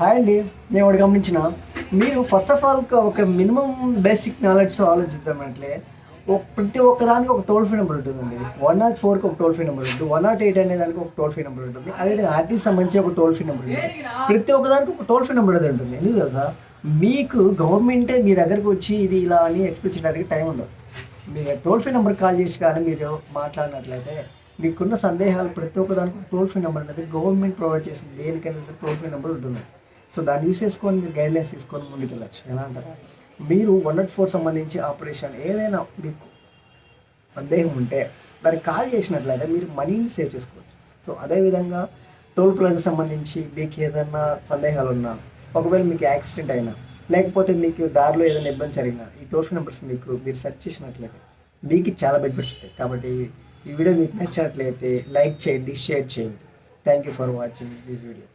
Hi అండి. నేను ఒకటి గమనించిన, మీరు ఫస్ట్ ఆఫ్ ఆల్ ఒక మినిమం బేసిక్ నాలెడ్జ్ ఆలోచిద్దామంటే ప్రతి ఒక్కదానికి ఒక టోల్ ఫ్రీ నెంబర్ ఉంటుందండి. 104కి ఒక టోల్ ఫ్రీ నెంబర్ ఉంటుంది, 108 అనే దానికి ఒక టోల్ ఫ్రీ నెంబర్ ఉంటుంది, అదేవిధంగా ఆర్టీసీ సంబంధించి ఒక టోల్ ఫ్రీ నెంబర్ ఉంటుంది. ప్రతి ఒక్కదానికి ఒక టోల్ ఫ్రీ నెంబర్ అనేది ఉంటుంది. ఎందుకు తెలుసా? మీకు గవర్నమెంటే మీ దగ్గరకు వచ్చి ఇది ఇలా అని ఎక్స్ప్లెయిన్ చేయడానికి టైం ఉండదు. మీరు టోల్ ఫ్రీ నెంబర్ కాల్ చేసి కానీ మీరు మాట్లాడినట్లయితే మీకున్న సందేహాలు ప్రతి ఒక్కదానికి టోల్ ఫ్రీ నెంబర్ అనేది గవర్నమెంట్ ప్రొవైడ్ చేసింది. దేనికైనా సరే టోల్ ఫ్రీ నెంబర్ ఉంటుంది. సో దాన్ని యూస్ చేసుకొని మీరు గైడ్లైన్స్ తీసుకొని ముందుకు వెళ్ళచ్చు. ఎలా అంటారా? మీరు 104 సంబంధించి ఆపరేషన్ ఏదైనా మీకు సందేహం ఉంటే దానికి కాల్ చేసినట్లయితే మీరు మనీని సేవ్ చేసుకోవచ్చు. సో అదేవిధంగా టోల్ ప్లాజా సంబంధించి మీకు ఏదైనా సందేహాలు ఉన్నా, ఒకవేళ మీకు యాక్సిడెంట్ అయినా, లేకపోతే మీకు దారిలో ఏదైనా ఇబ్బంది జరిగినా, ఈ టోల్ ఫ్రీ నెంబర్స్ మీరు సెర్చ్ చేసినట్లయితే మీకు చాలా బెనిఫిట్స్ ఉంటాయి. కాబట్టి ఈ వీడియో మీకు నచ్చినట్లయితే లైక్ చేయండి, షేర్ చేయండి. Thank you for watching this video.